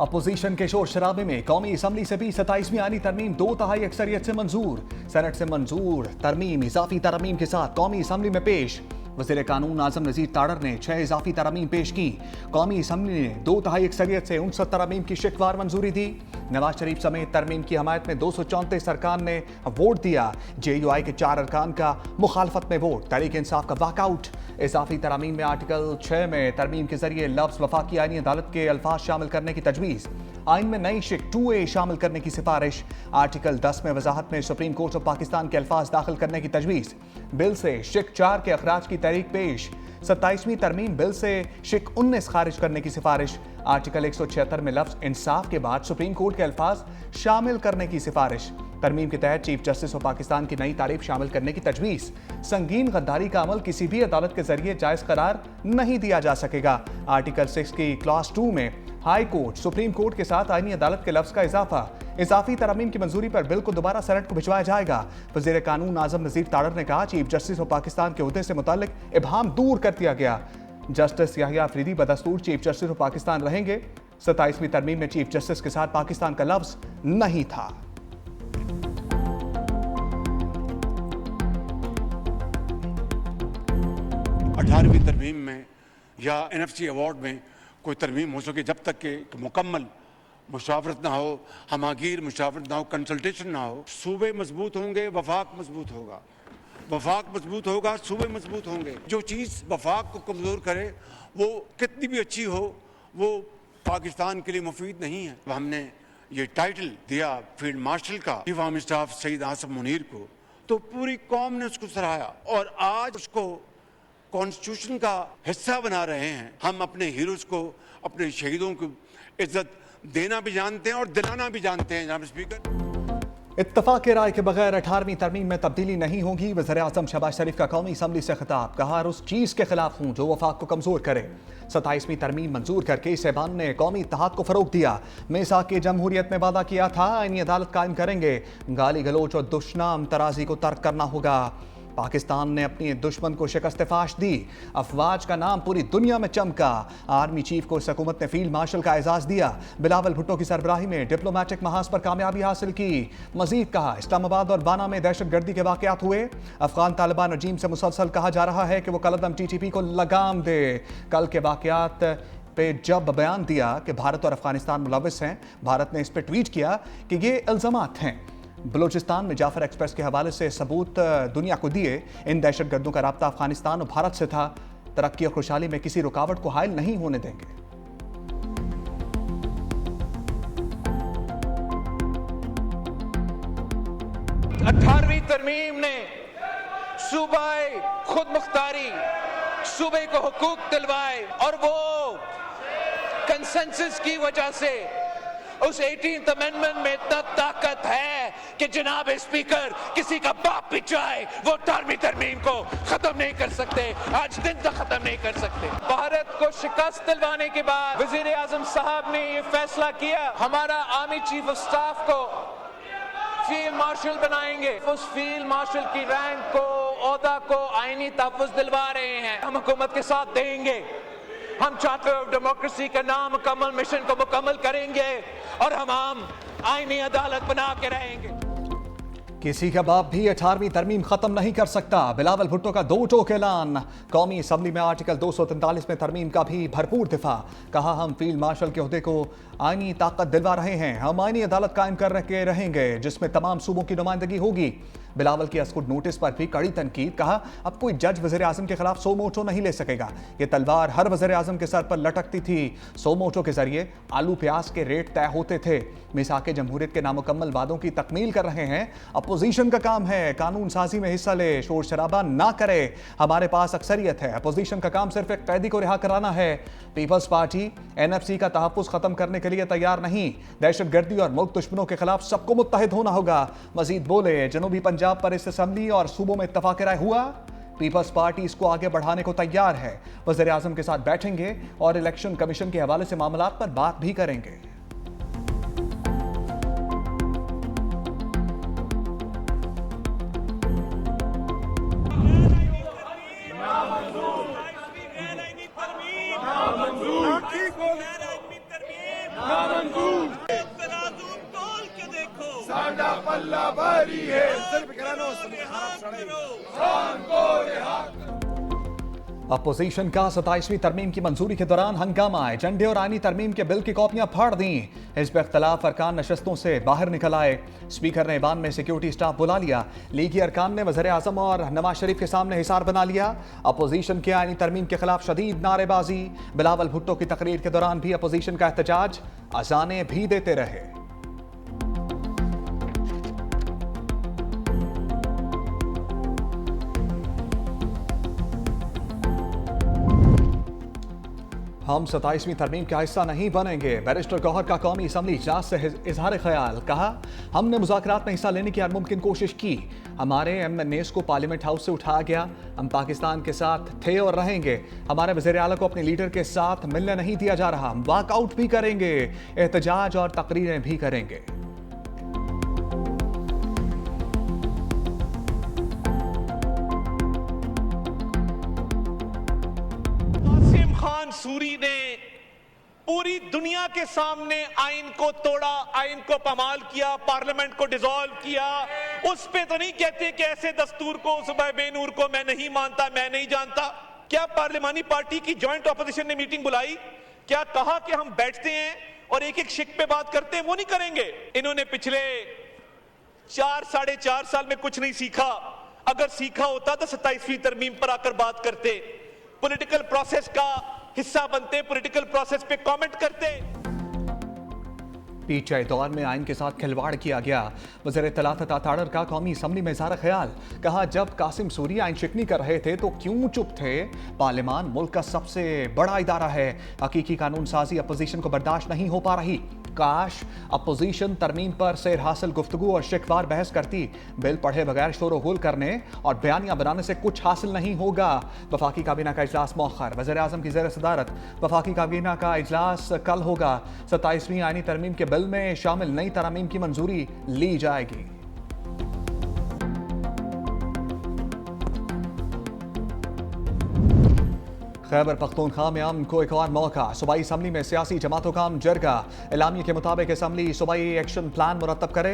Opposition के शोर शराबे में कौमी असम्बली से भी 27वीं आईनी तरमीम 2/3 अक्सरियत से मंजूर। सेनेट से मंजूर तरमीम इजाफी तरमीम के साथ कौमी असम्बली में पेश। वज़ीर कानून आजम नज़ीर ताड़र ने 6 इजाफी तरमीम पेश की। कौमी असम्बली ने 2/3 अक्सरियत से 59 तरमीम की शिकवार मंजूरी दी। नवाज शरीफ समेत तरमीम की हमायत में 234 अरकान ने वोट दिया। JUI के 4 अरकान का मुखालफत में वोट। तहरीक इंसाफ का वॉकआउट। इजाफी तरमीम में आर्टिकल 6 में तरमीम के जरिए लफ्ज़ वफाकी आईनी अदालत के अल्फाज शामिल करने की तजवीज़। आइन में नई शिक 2A शामिल करने की सिफारिश। आर्टिकल 10 में वजाहत में सुप्रीम कोर्ट ऑफ पाकिस्तान के अल्फाज दाखिल करने की तजवीज़। बिल से शिक 4 के अखराज की तहरीक पेश। 27वीं तरमीम बिल से शिक 19 खारिज करने की सिफारिश। आर्टिकल 176 में लफ्ज़ इंसाफ के बाद सुप्रीम कोर्ट के अल्फाज शामिल करने की सिफारिश। तरमीम के तहत चीफ जस्टिस ऑफ पाकिस्तान की नई तारीफ शामिल करने की तजवीज़। संगीन गद्दारी का अमल किसी भी अदालत के जरिए जायज़ करार नहीं दिया जा सकेगा। आर्टिकल 6 की क्लास 2 में हाई कोर्ट सुप्रीम कोर्ट के साथ आईनी अदालत के लफ्ज़ का इजाफा। इजाफी तरमीम की मंजूरी पर बिल को दोबारा सेनेट को भिजवाया जाएगा। वज़ीर कानून आजम नज़ीर ताड़र ने कहा, चीफ जस्टिस ऑफ पाकिस्तान के ओहदे से मुताल्लिक इबहाम दूर कर दिया गया। जस्टिस याहिया अफरीदी बदस्तूर चीफ जस्टिस ऑफ पाकिस्तान रहेंगे। 27वीं तरमीम में चीफ जस्टिस के साथ पाकिस्तान का लफ्ज़ नहीं था। 18वीं तरमीम में या NFC अवार्ड में कोई तरमीम हो सके जब तक कि मुकम्मल मुशावरत ना हो, हमागीर मुशावरत ना हो, कंसल्टेशन ना हो। सूबे मजबूत होंगे, वफाक मजबूत होगा। वफाक मजबूत होगा, सूबे मजबूत होंगे। जो चीज़ वफाक को कमज़ोर करे वो कितनी भी अच्छी हो, वो पाकिस्तान के लिए मुफीद नहीं है। हमने ये टाइटल दिया फील्ड मार्शल का chief army staff Syed Asif Munir को, तो पूरी कौम ने उसको सराहा और आज उसको कॉन्स्टिट्यूशन का हिस्सा बना रहे हैं। हम अपने हीरोज़ को, अपने शहीदों को इज्जत देना भी जानते हैं और दिलाना भी जानते हैं। जनाब स्पीकर, इत्तफाक राय के बगैर 18वीं तरमीम में तब्दीली नहीं होगी। वज़ीर आज़म शहबाज शरीफ का कौमी असम्बली से खिताब। कहा, उस चीज़ के खिलाफ हूँ जो वफाक को कमज़ोर करे। 27वीं तरमीम मंजूर करके इस ऐवान ने कौमी इत्तेहाद को फ़रोग़ दिया। मीसाक की जमहूरियत में वादा किया था आईनी अदालत कायम करेंगे। गाली गलोच और दुश्मन तराजी को तर्क करना होगा। पाकिस्तान ने अपनी दुश्मन को शिकस्त फाश दी। अफवाज का नाम पूरी दुनिया में चमका। आर्मी चीफ को इस हुकूमत ने फील्ड मार्शल का एजाज़ दिया। बिलावल भुट्टो की सरबराही में डिप्लोमेटिक महाज पर कामयाबी हासिल की। मजीद कहा, इस्लामाबाद और बाना में दहशत गर्दी के वाक़यात हुए। अफगान तालिबान रजीम से मुसलसल कहा जा रहा है कि वो कलअदम TTP को लगाम दे। कल के वाक़यात पे जब बयान दिया कि भारत और अफगानिस्तान मुलविस हैं, भारत ने इस पर ट्वीट किया कि ये इल्ज़ामात हैं। बलूचिस्तान में जाफर एक्सप्रेस के हवाले से सबूत दुनिया को दिए। इन दहशतगर्दों का राब्ता अफगानिस्तान और भारत से था। तरक्की और खुशहाली में किसी रुकावट को हायल नहीं होने देंगे। 18वीं तरमीम ने सूबाए खुद मुख्तारी, सूबे को हुकूक दिलवाए और वो कंसेंसस की वजह से उस 18th अमेंडमेंट में इतना ताकत है कि जनाब स्पीकर किसी का बाप भी चाहे वो 18वीं तरमीम को खत्म नहीं कर सकते, आज दिन तक खत्म नहीं कर सकते। भारत को शिकस्त दिलवाने के बाद वजीर आजम साहब ने ये फैसला किया, हमारा आर्मी चीफ ऑफ स्टाफ को फील्ड मार्शल बनाएंगे। उस फील्ड मार्शल की रैंक को, ओहदा को आईनी तहफ़्फ़ुज़ दिलवा रहे हैं। हम हुकूमत के साथ देंगे। हम चार्टर ऑफ डेमोक्रेसी का नामुकम्मल मिशन को मुकम्मल करेंगे और हम आईनी अदालत बना के रहेंगे। किसी का बाप भी 18वीं तरमीम खत्म नहीं कर सकता। बिलावल भुट्टो का दो टोक ऐलान। कौमी असम्बली में आर्टिकल 243 में तरमीम का भी भरपूर दिफा। कहा, हम फील्ड मार्शल के ओहदे को आईनी ताकत दिलवा रहे हैं। हम आईनी अदालत कायम कर के रहेंगे जिसमें तमाम सूबों की नुमाइंदगी होगी। बिलावल की अस्कुड नोटिस पर भी कड़ी तनकीद। कहा, अब कोई जज वज़ीर आज़म के खिलाफ सो मोटो नहीं ले सकेगा। ये तलवार हर वज़ीर आज़म के सर पर लटकती थी। सो मोटो के जरिए आलू प्याज के रेट तय होते थे। मिसाक जमहूरियत के नामुकम्मल वादों की तकमील कर रहे हैं। अपोजिशन का काम है कानून साजी में हिस्सा ले, शोर शराबा ना करे। हमारे पास अक्सरियत है। अपोजिशन का काम सिर्फ एक कैदी को रिहा कराना है। पीपल्स पार्टी NFC का तहफ़्फ़ुज़ खत्म करने के लिए तैयार नहीं। दहशत गर्दी और मुल्क दुश्मनों के खिलाफ सबको मुत्तहिद होना होगा। मजीद बोले, जनूबी पंजाब पर इस असम्बली और सूबों में इत्तफाक राय हुआ। पीपल्स पार्टी इसको आगे बढ़ाने को तैयार है। वज़ीर आज़म के साथ बैठेंगे और इलेक्शन कमीशन के हवाले से मामलात पर बात भी करेंगे। तराजू तोल के देखो साडा पल्ला भारी है अपोजिशन का 27वीं तरमीम की मंजूरी के दौरान हंगामा है। झंडे और आईनी तरमीम के बिल की कॉपियां फाड़ दी। हिज़्ब इख्तिलाफ अरकान नशस्तों से बाहर निकल आए। स्पीकर ने ईवान में सिक्योरिटी स्टाफ बुला लिया। लीगी अरकान ने वज़ीर आज़म और नवाज शरीफ के सामने हिसार बना लिया। अपोजिशन के आईनी तरमीम के खिलाफ शदीद नारेबाजी। बिलावल भुट्टो की तकरीर के दौरान भी अपोजिशन का एहतजाज। अजानें भी देते रहे। हम 27वीं तरमीम का हिस्सा नहीं बनेंगे। बैरिस्टर गौहर का कौमी असम्बली इजलास से इजहार ख्याल। कहा, हमने मुज़ाकरात में हिस्सा लेने की हर मुमकिन कोशिश की। हमारे MNAs को पार्लियामेंट हाउस से उठाया गया। हम पाकिस्तान के साथ थे और रहेंगे। हमारे वज़ीर आला को अपने लीडर के साथ मिलने नहीं दिया जा रहा। हम वॉकआउट भी करेंगे, एहतजाज और तकरीरें भी करेंगे। खान सूरी ने पूरी दुनिया के सामने आइन को तोड़ा, आइन को पामाल किया, पार्लियामेंट को डिसॉल्व किया। उस पे तो नहीं कहते कि ऐसे दस्तूर को, सुबह बेनूर को मैं नहीं मानता, मैं नहीं जानता। क्या पार्लियामानी पार्टी की जॉइंट ऑपोजिशन ने मीटिंग बुलाई? क्या कहा कि हम बैठते हैं और एक एक शिक पे बात करते हैं? वो नहीं करेंगे। इन्होंने पिछले 4-4.5 साल में कुछ नहीं सीखा। अगर सीखा होता तो 27वीं तरमीम पर आकर बात करते, पॉलिटिकल प्रोसेस का हिस्सा बनते, पॉलिटिकल प्रोसेस पे कमेंट करते। पीछे दौर में आइन के साथ खिलवाड़ किया गया। वज़ीर इत्तलात ताड़र का कौमी असम्बली में इज़हार ख्याल। कहा, जब कासिम सूरी आइन शिकनी कर रहे थे तो क्यों चुप थे? पार्लियामान मुल्क का सबसे बड़ा इदारा है। हकीकी कानून साजी अपोजिशन को बर्दाश्त नहीं हो पा रही। काश अपोजिशन तरमीम पर सेर हासिल गुफ्तगू और शिकवार बहस करती। बिल पढ़े बगैर शोर गुल करने और बयानियां बनाने से कुछ हासिल नहीं होगा। वफाकी काबीना का इजलास मौखर। वज़ीर आज़म की ज़ेर सदारत वफाकी काबीना का इजलास कल होगा। 27वीं आईनी तरमीम के बिल में शामिल नई तरमीम की मंजूरी ली जाएगी। खैबर पख्तूनख्वा में अमन को एक और मौका। सूबाई असम्बली में सियासी जमातों का जरगा। एलामिया के मुताबिक असम्बली सूबाई एक्शन प्लान मुरतब करे।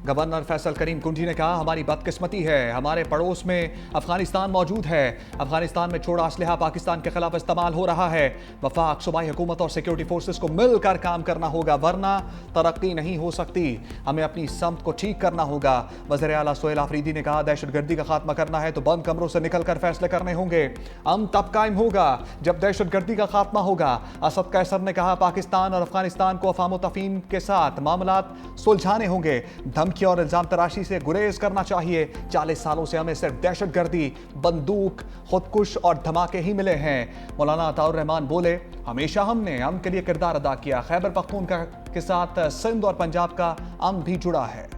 गवर्नर फैसल करीम कुंजी ने कहा, हमारी बदकिस्मती है, हमारे पड़ोस में अफगानिस्तान मौजूद है। अफगानिस्तान में छोड़ा असलहा पाकिस्तान के खिलाफ इस्तेमाल हो रहा है। वफाक सूबाई हुकूमत और सिक्योरिटी फोर्सेस को मिलकर काम करना होगा, वरना तरक्की नहीं हो सकती। हमें अपनी समत को ठीक करना होगा। वज़ीर आला सोहेल आफरीदी ने कहा, दहशतगर्दी का खात्मा करना है तो बंद कमरों से निकलकर फैसले करने होंगे। अमन तब कायम होगा जब दहशतगर्दी का खात्मा होगा। असद कैसर ने कहा, पाकिस्तान और अफगानिस्तान को अफाम तफहीम के साथ मामलात सुलझाने होंगे। धमकी और इल्जाम तराशी से गुरेज करना चाहिए। 40 सालों से हमें सिर्फ दहशतगर्दी, बंदूक, खुदकुश और धमाके ही मिले हैं। मौलाना अताउर रहमान बोले, हमेशा हमने अमन के लिए किरदार अदा किया। खैबर पख्तूनख्वा के साथ सिंध और पंजाब का अमन भी जुड़ा है।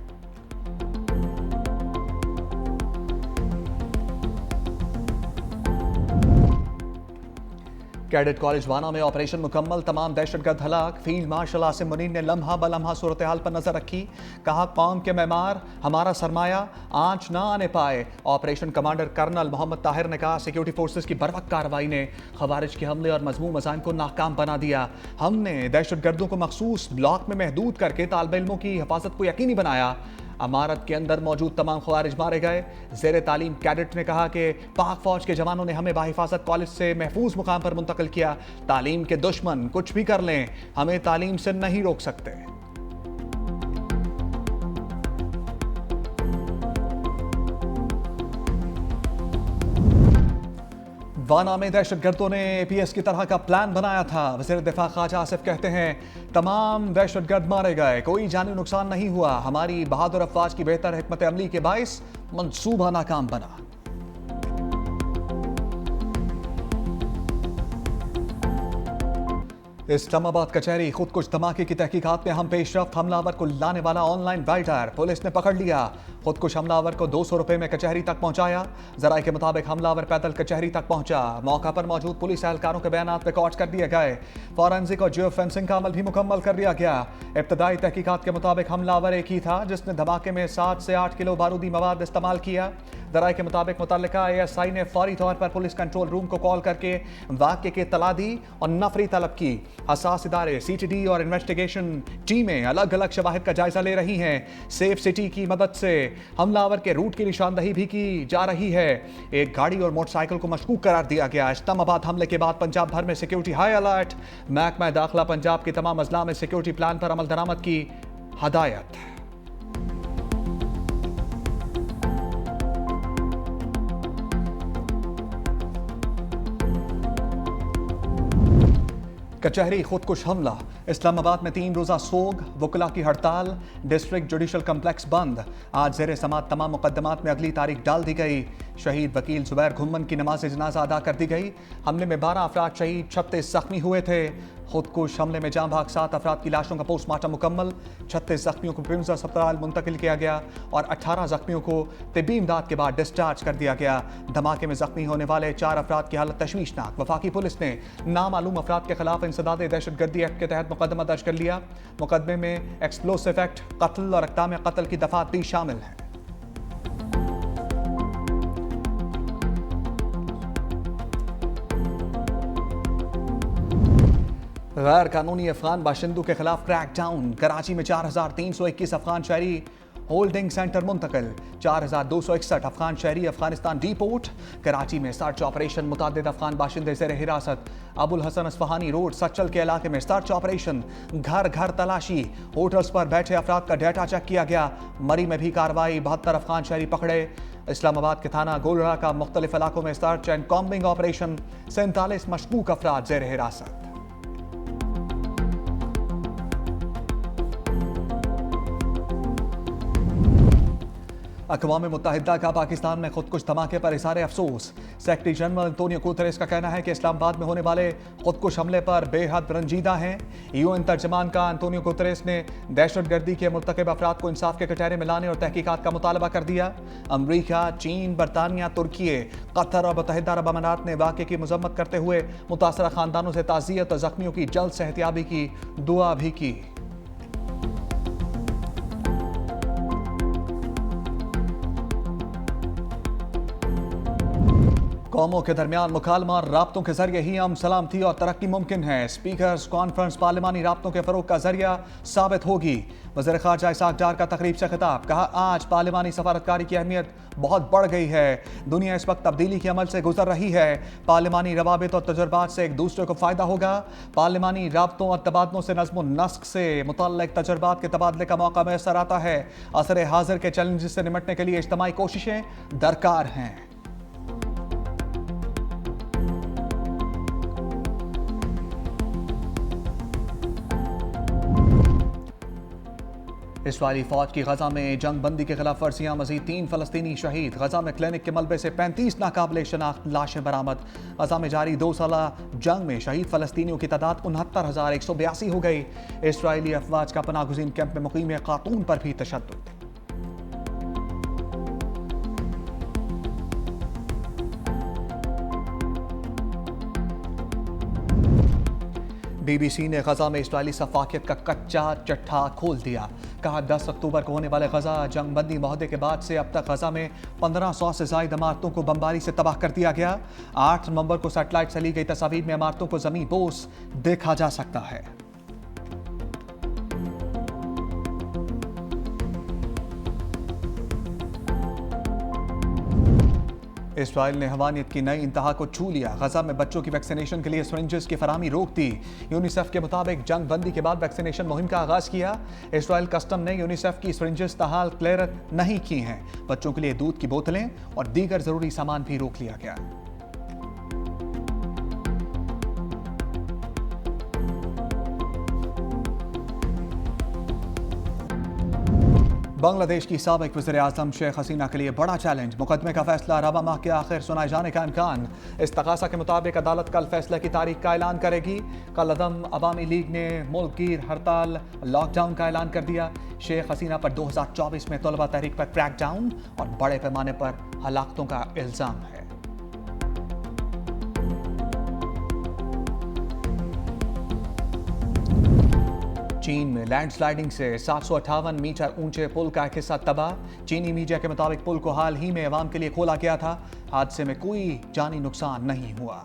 कैडेट कॉलेज वाना में ऑपरेशन मुकम्मल, तमाम दहशतगर्द हलाक। फील्ड मार्शल आसिम मुनीर ने लम्हा बलम्हा सूरत हाल पर नजर रखी। कहा, कौम के मेमार हमारा सरमाया, आंच ना आने पाए। Operation commander colonel Mohammad Tahir ने कहा, सिक्योरिटी फोर्सेस की बर्वक्त कार्रवाई ने खवारिज के हमले और मजमूम मज़ाहिम को नाकाम बना दिया। हमने दहशतगर्दों को मखसूस ब्लॉक में महदूद करके तालिब इल्मों की हिफाजत को यकीनी बनाया। अमारत के अंदर मौजूद तमाम खवारिज मारे गए। ज़ेर तालीम कैडेट ने कहा कि पाक फौज के जवानों ने हमें बाहिफाजत कॉलेज से महफूज मुकाम पर मुंतकिल किया। तालीम के दुश्मन कुछ भी कर लें, हमें तालीम से नहीं रोक सकते। वाना में दहशतगर्दों ने APS की तरह का प्लान बनाया था। वज़ीर दिफा ख्वाजा आसिफ कहते हैं, तमाम दहशतगर्द मारे गए, कोई जानी नुकसान नहीं हुआ। हमारी बहादुर अफवाज की बेहतर हिकमत अमली के बाइस मंसूबा नाकाम बना। इस्लामाबाद कचहरी खुदकुश धमाके की तहकीकात में हम पेशरफ्त। हमलावर को लाने वाला ऑनलाइन राइटर पुलिस ने पकड़ लिया। खुदकुश हमलावर को 200 रुपए में कचहरी तक पहुंचाया। जराये के मुताबिक हमलावर पैदल कचहरी तक पहुंचा। मौका पर मौजूद पुलिस एहलकारों के बयानात रिकॉर्ड कर दिए गए। फॉरेंसिक और जियो फेंसिंग का अमल भी मुकम्मल कर दिया गया। इब्तदाई तहकीकात के मुताबिक हमलावर एक ही था जिसने धमाके में 7 से 8 किलो बारूदी मवाद इस्तेमाल किया। जराये के मुताबिक मुतल्लिका ASI ने फौरी तौर पर पुलिस कंट्रोल रूम को कॉल करके वाक़े की इत्तला दी और नफरी तलब की। हसास इदारे CTD और इन्वेस्टिगेशन टीमें अलग अलग शवाहिद का जायजा ले रही हैं। सेफ सिटी की मदद से हमलावर के रूट की निशानदही भी की जा रही है। एक गाड़ी और मोटरसाइकिल को मशकूक करार दिया गया। इस्लामाबाद हमले के बाद पंजाब भर में सिक्योरिटी हाई अलर्ट। महकमा दाखिला पंजाब की तमाम अजला में सिक्योरिटी प्लान पर अमल दरामद की हदायत। कचहरी खुदकुश हमला। इस्लामाबाद में 3 रोज़ा सोग, वकला की हड़ताल, डिस्ट्रिक्ट जुडिशल कम्प्लेक्स बंद। आज ज़ेर समात तमाम मुकदमात में अगली तारीख डाल दी गई। शहीद वकील जुबैर घुम्मन की नमाज जनाजा अदा कर दी गई। हमले में 12 अफराद शहीद, 36 जख्मी हुए थे। खुदकुश हमले में जाँ भाग 7 अफराद की लाशों का पोस्टमार्टम मुकम्मल। 36 जख्मियों को पिंजा अस्पताल मुंतकिल किया गया और 18 जख्मियों को तिब्बी इमदाद के बाद डिस्चार्ज कर दिया गया। धमाके में जख्मी होने वाले 4 अफराद की हालत तशवीशनाक। वफाकी पुलिस ने नामालूम अफराद के खिलाफ इंसदाद दहशतगर्दी एक्ट के तहत मुकदमा दर्ज कर लिया। मुकदमे में एक्सप्लोसिव एक्ट, कत्ल और इक़दाम कत्ल की दफात भी शामिल हैं। गैर कानूनी अफगान बाशिंदों के खिलाफ क्रैकडाउन। कराची में 4321 अफगान शहरी होल्डिंग सेंटर मुंतकिल। 4261 अफगान शहरी अफगानिस्तान डिपोर्ट। कराची में सर्च ऑपरेशन, मुतादिद अफगान बाशिंदे ज़ेर हिरासत। अबुल हसन अस्फहानी रोड सच्चल के इलाके में सर्च ऑपरेशन, घर घर तलाशी। होटल्स पर बैठे अफराद का डेटा चेक किया गया। मरी में भी कार्रवाई, 72 अफगान शहरी पकड़े। इस्लामाबाद के थाना गोलरा का मुख्तलिफ इलाकों में सर्च एंड कॉम्बिंग ऑपरेशन। 47 मशकूक अफराद ज़ेर हिरासत। अक़वाम मुत्तहिदा का पाकिस्तान में खुदकुश धमाके पर इज़हार अफसोस। सेक्रेटरी जनरल एंटोनियो गुतेरेस का कहना है कि इस्लामाबाद में होने वाले खुदकुश हमले पर बेहद रंजीदा हैं। UN तर्जमान का एंटोनियो गुतेरेस ने दहशतगर्दी के मुर्तकिब अफराद को इंसाफ के कटहरे में लाने और तहकीकात का मुतालबा कर दिया। अमरीका, चीन, बरतानिया, तुर्की, कतर और मुत्तहिदा अरब अमारात ने वाक़े की मज़म्मत करते हुए मुतासरा ख़ानदानों से ताज़ियत और ज़ख्मियों की जल्द सेहतियाबी की दुआ भी की। कौमों के दरमियान मुकालमा और राब्तों के जरिए ही हम सलामती और तरक्की मुमकिन है। स्पीकर्स कॉन्फ्रेंस पार्लिमानी राब्तों के फ़रोग का जरिया साबित होगी। वज़ीर ख़ारजा इसाक डार का तकरीब से खिताब। कहा, आज पार्लिमानी सफारतकारी की अहमियत बहुत बढ़ गई है। दुनिया इस वक्त तब्दीली के अमल से गुजर रही है। पार्लिमानी रवाबित और तजुर्बात से एक दूसरे को फ़ायदा होगा। पार्लिमानी राब्तों और तबादलों से नज़्म व नस्क से मुतल्लिक़ तजुर्बात के तबादले का मौका मैसर आता है। असर हाज़िर के चैलेंजेस से निमटने के लिए इज्तिमाई कोशिशें दरकार हैं। इस्राईली फ़ौज की गजा में जंग बंदी के खिलाफ वर्जियाँ, मज़ीद 3 फ़लस्तीनी शहीद। गजा में क्लिनिक के मलबे से 35 नाकाबिले शनाख्त लाशें बरामद। गजा में जारी 2 साला जंग में शहीद फ़लस्तीनियों की तादाद 69,182 हो गई। इस्राईली अफवाज का पनाह गुज़ीन कैंप में मुकीम खातून पर भी तशद्दुद। BBC ने गजा में इस्राईली सफाकियत का कच्चा चट्टा खोल दिया। कहा, 10 अक्टूबर को होने वाले गजा जंग बंदी माहदे के बाद से अब तक गजा में 1500 से ज़ायद इमारतों को बमबारी से तबाह कर दिया गया। 8 नवंबर को सैटेलाइट से ली गई तस्वीर में इमारतों को ज़मीन बोस देखा जा सकता है। इस्राइल ने हवानियत की नई इंतहा को छू लिया। गजा में बच्चों की वैक्सीनेशन के लिए सिरिंजेस की फराहमी रोक दी। यूनिसेफ के मुताबिक जंग बंदी के बाद वैक्सीनेशन मुहिम का आगाज़ किया। इस्राइल कस्टम ने यूनिसेफ की सिरिंजेस ताहाल क्लियर नहीं की हैं। बच्चों के लिए दूध की बोतलें और दीगर ज़रूरी सामान भी रोक लिया गया। बांग्लादेश की साबिक वज़ीर आज़म शेख हसीना के लिए बड़ा चैलेंज। मुकदमे का फैसला रबा माह के आखिर सुनाए जाने का इम्कान। इस्तग़ासा के मुताबिक अदालत कल फैसले की तारीख का ऐलान करेगी। कल अदम अवामी लीग ने मुल्क गिर हड़ताल लॉकडाउन का ऐलान कर दिया। शेख हसीना पर 2024 में तलबा तहरीक पर क्रैकडाउन और बड़े पैमाने पर हलाकतों का इल्ज़ाम है। चीन में लैंडस्लाइडिंग से 758 मीटर ऊंचे पुल का एक हिस्सा तबाह। चीनी मीडिया के मुताबिक पुल को हाल ही में अवाम के लिए खोला गया था। हादसे में कोई जानी नुकसान नहीं हुआ।